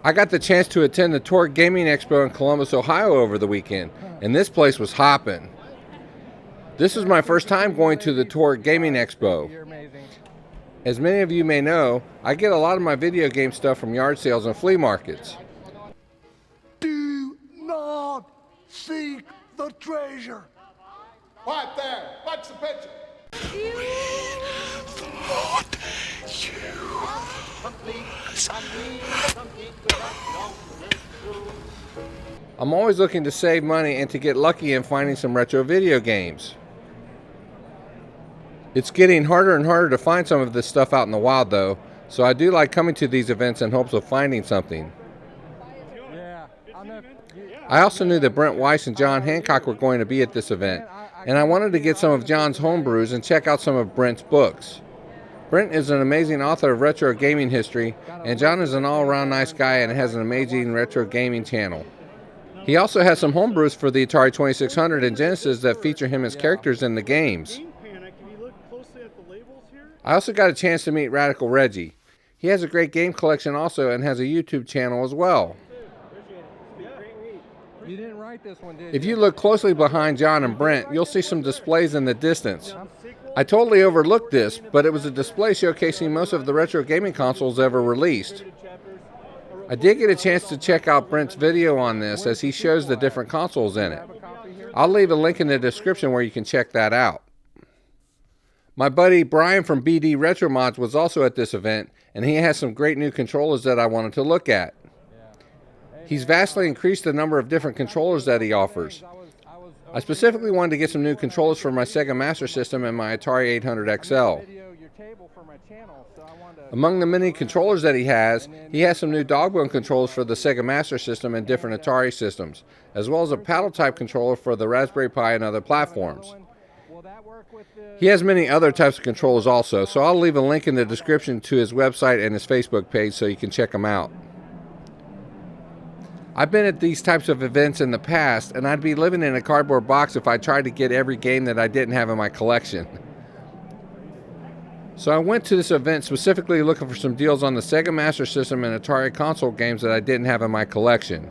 I got the chance to attend the TORG Gaming Expo in Columbus, Ohio over the weekend, and this place was hopping. This is my first time going to the TORG Gaming Expo. As many of you may know, I get a lot of my video game stuff from yard sales and flea markets. Do not seek the treasure. Right there. Watch the picture. Thought I'm always looking to save money and to get lucky in finding some retro video games. It's getting harder and harder to find some of this stuff out in the wild though, so I do like coming to these events in hopes of finding something. I also knew that Brent Weiss and John Hancock were going to be at this event, and I wanted to get some of John's homebrews and check out some of Brent's books. Brent is an amazing author of retro gaming history, and John is an all-around nice guy and has an amazing retro gaming channel. He also has some homebrews for the Atari 2600 and Genesis that feature him as characters in the games. I also got a chance to meet Radical Reggie. He has a great game collection also and has a YouTube channel as well. You didn't write this one, did you? If you look closely behind John and Brent, you'll see some displays in the distance. I totally overlooked this, but it was a display showcasing most of the retro gaming consoles ever released. I did get a chance to check out Brent's video on this as he shows the different consoles in it. I'll leave a link in the description where you can check that out. My buddy Brian from BD Retro Mods was also at this event, and he has some great new controllers that I wanted to look at. He's vastly increased the number of different controllers that he offers. I specifically wanted to get some new controllers for my Sega Master System and my Atari 800 XL. Among the many controllers that he has some new Dogbone controllers for the Sega Master System and different Atari systems, as well as a paddle type controller for the Raspberry Pi and other platforms. He has many other types of controllers also, so I'll leave a link in the description to his website and his Facebook page so you can check them out. I've been at these types of events in the past, and I'd be living in a cardboard box if I tried to get every game that I didn't have in my collection. So I went to this event specifically looking for some deals on the Sega Master System and Atari console games that I didn't have in my collection.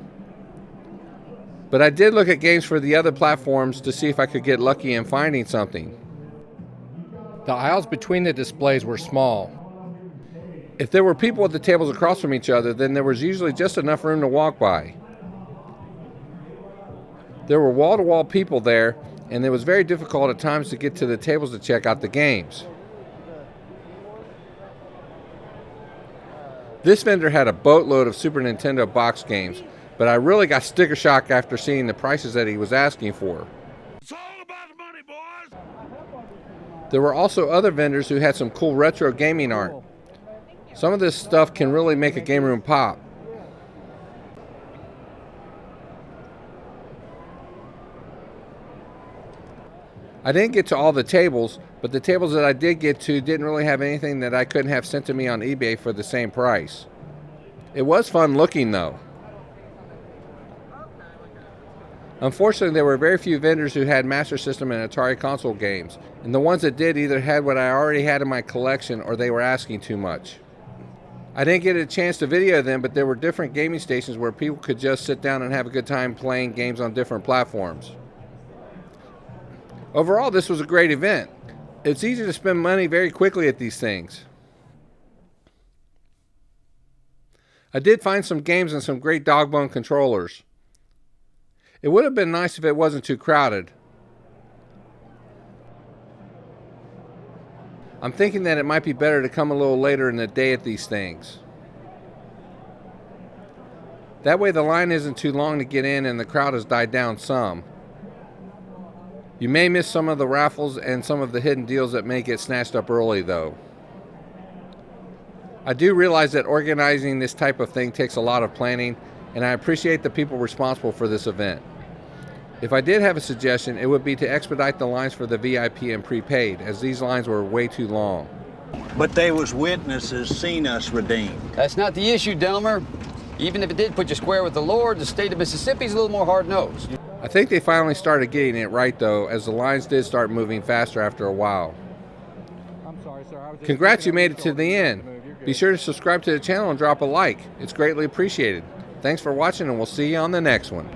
But I did look at games for the other platforms to see if I could get lucky in finding something. The aisles between the displays were small. If there were people at the tables across from each other, then there was usually just enough room to walk by. There were wall-to-wall people there, and it was very difficult at times to get to the tables to check out the games. This vendor had a boatload of Super Nintendo box games, but I really got sticker shock after seeing the prices that he was asking for. It's all about the money, boys. There were also other vendors who had some cool retro gaming art. Some of this stuff can really make a game room pop. I didn't get to all the tables, but the tables that I did get to didn't really have anything that I couldn't have sent to me on eBay for the same price. It was fun looking though. Unfortunately, there were very few vendors who had Master System and Atari console games, and the ones that did either had what I already had in my collection or they were asking too much. I didn't get a chance to video them, but there were different gaming stations where people could just sit down and have a good time playing games on different platforms. Overall, this was a great event. It's easy to spend money very quickly at these things. I did find some games and some great Dogbone controllers. It would have been nice if it wasn't too crowded. I'm thinking that it might be better to come a little later in the day at these things. That way the line isn't too long to get in and the crowd has died down some. You may miss some of the raffles and some of the hidden deals that may get snatched up early though. I do realize that organizing this type of thing takes a lot of planning, and I appreciate the people responsible for this event. If I did have a suggestion, it would be to expedite the lines for the VIP and prepaid, as these lines were way too long. But they was witnesses seen us redeemed. That's not the issue, Delmer. Even if it did put you square with the Lord, the state of Mississippi's a little more hard-nosed. I think they finally started getting it right, though, as the lines did start moving faster after a while. I'm sorry, sir. Congrats, you made it to the end. Be sure to subscribe to the channel and drop a like. It's greatly appreciated. Thanks for watching, and we'll see you on the next one.